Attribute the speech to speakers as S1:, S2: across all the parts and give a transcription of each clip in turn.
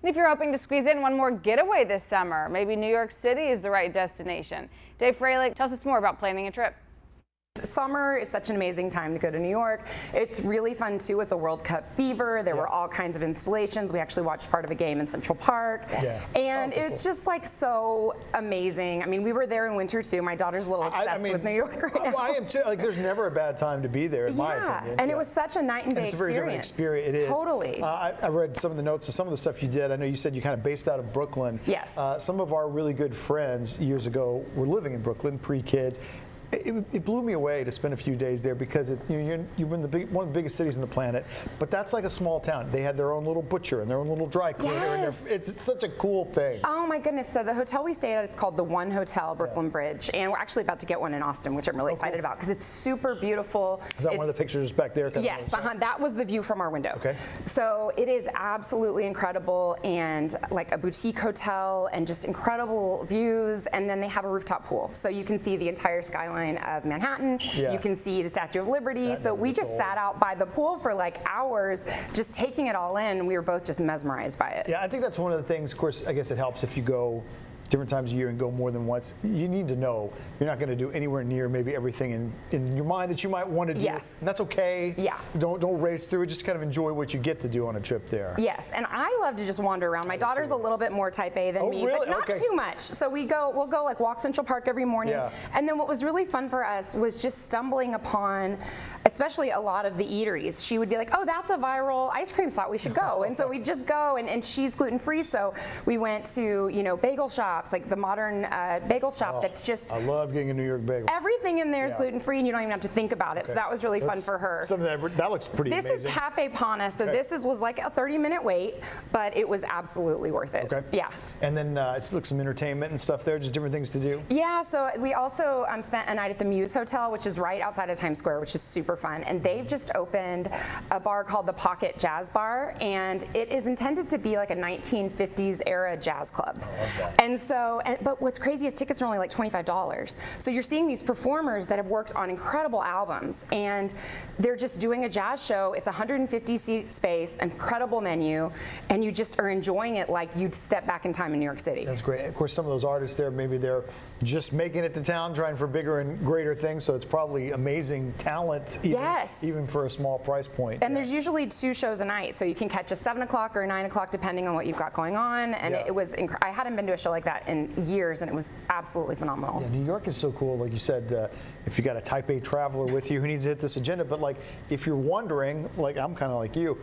S1: And if you're hoping to squeeze in one more getaway this summer, maybe New York City is the right destination. Dave Freilich tells us more about planning a trip.
S2: Summer is such an amazing time to go to New York. It's really fun too with the World Cup fever. There were all kinds of installations. We actually watched part of a game in Central Park. And it's just like so amazing. I mean, we were there in winter too. My daughter's a little obsessed with New York right now.
S3: I am too. Like, there's never a bad time to be there, in my opinion.
S2: And it was such a night and day experience.
S3: It's a very different experience. It is.
S2: Totally.
S3: I read some of the notes of some of the stuff you did. I know you said you kind of based out of Brooklyn.
S2: Yes.
S3: Some of our really good friends years ago were living in Brooklyn, pre-kids. It blew me away to spend a few days there because you're in one of the biggest cities on the planet, but that's like a small town. They had their own little butcher and their own little dry cleaner.
S2: Yes.
S3: And it's such a cool thing.
S2: Oh my goodness. So the hotel we stayed at, it's called the One Hotel Brooklyn Bridge, and we're actually about to get one in Austin, which I'm really excited about because it's super beautiful.
S3: Is that one of the pictures back there?
S2: Yes, that was the view from our window.
S3: Okay.
S2: So it is absolutely incredible, and like a boutique hotel and just incredible views, and then they have a rooftop pool. So you can see the entire skyline of Manhattan. You can see the Statue of Liberty. So we just sat out by the pool for like hours, just taking it all in. We were both just mesmerized by it.
S3: Yeah, I think that's one of the things. Of course, I guess it helps if you go different times a year and go more than once. You need to know you're not going to do anywhere near maybe everything in your mind that you might want to do.
S2: Yes.
S3: And that's okay.
S2: Yeah.
S3: Don't race through it. Just kind of enjoy what you get to do on a trip there.
S2: Yes, and I love to just wander around. My daughter's a little bit more type A than me,
S3: really?
S2: but not too much. So we'll go like walk Central Park every morning. And then what was really fun for us was just stumbling upon, especially a lot of the eateries. She would be like, oh, that's a viral ice cream spot, we should go. And so we'd just go, and she's gluten-free, so we went to, bagel shops, like the modern bagel shop that's just...
S3: I love getting a New York bagel.
S2: Everything in there is gluten-free, and you don't even have to think about it. So that was really fun for her.
S3: That looks pretty amazing.
S2: This is Cafe Pana, so this was like a 30-minute wait, but it was absolutely worth it.
S3: Okay.
S2: Yeah.
S3: And then it's like some entertainment and stuff there, just different things to do.
S2: Yeah, so we also spent a night at the Muse Hotel, which is right outside of Times Square, which is super fun. And they've just opened a bar called the Pocket Jazz Bar, and it is intended to be like a 1950s era jazz club.
S3: I love that.
S2: And so, but what's crazy is tickets are only like $25. So you're seeing these performers that have worked on incredible albums, and they're just doing a jazz show. It's a 150-seat space, incredible menu, and you just are enjoying it like you'd step back in time in New York City.
S3: That's great. And of course, some of those artists there, maybe they're just making it to town, trying for bigger and greater things, so it's probably amazing talent, even for a small price point.
S2: And there's usually 2 shows a night, so you can catch a 7 o'clock or a 9 o'clock, depending on what you've got going on, and it was I hadn't been to a show like that in years, and it was absolutely phenomenal.
S3: Yeah, New York is so cool. Like you said, if you got a type A traveler with you who needs to hit this agenda, but like if you're wondering, like I'm kind of like you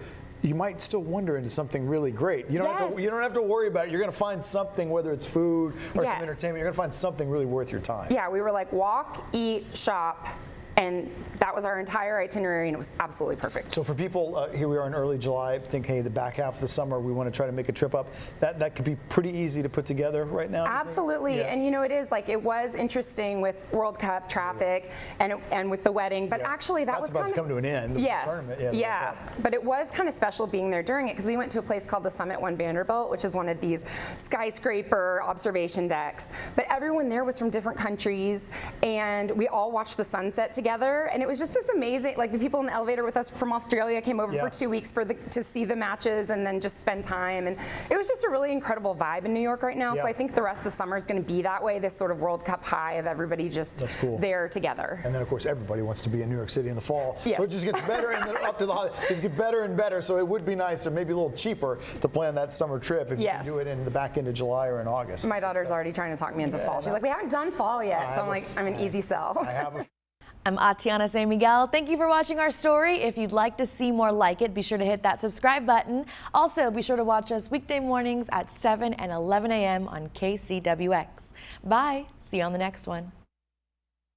S3: might still wander into something really great. You don't have to worry about it. You're going to find something, whether it's food or some entertainment. You're going to find something really worth your time.
S2: Yeah, we were like walk, eat, shop. And that was our entire itinerary, and it was absolutely perfect.
S3: So for people, here we are in early July, think, hey, the back half of the summer, we want to try to make a trip up. That could be pretty easy to put together right now.
S2: Absolutely, and it is like, it was interesting with World Cup traffic and with the wedding, but actually that was
S3: about to come to an end.
S2: Yes,
S3: the tournament.
S2: But it was kind of special being there during it, because we went to a place called the Summit One Vanderbilt, which is one of these skyscraper observation decks. But everyone there was from different countries, and we all watched the sunset together, and it was just this amazing, like the people in the elevator with us from Australia came over for 2 weeks to see the matches and then just spend time, and it was just a really incredible vibe in New York right now. So I think the rest of the summer is going to be that way, this sort of World Cup high of everybody just there together.
S3: And then of course everybody wants to be in New York City in the fall,
S2: so
S3: it just gets better, and then up to the holidays, it gets better and better. So it would be nice, or maybe a little cheaper, to plan that summer trip if you can do it in the back end of July or in August.
S2: My daughter's already trying to talk me into fall. She's like, we haven't done fall yet, so I'm like, I'm an easy sell.
S4: I'm Atiana San Miguel. Thank you for watching our story. If you'd like to see more like it, be sure to hit that subscribe button. Also, be sure to watch us weekday mornings at 7 and 11 a.m. on KCWX. Bye. See you on the next one.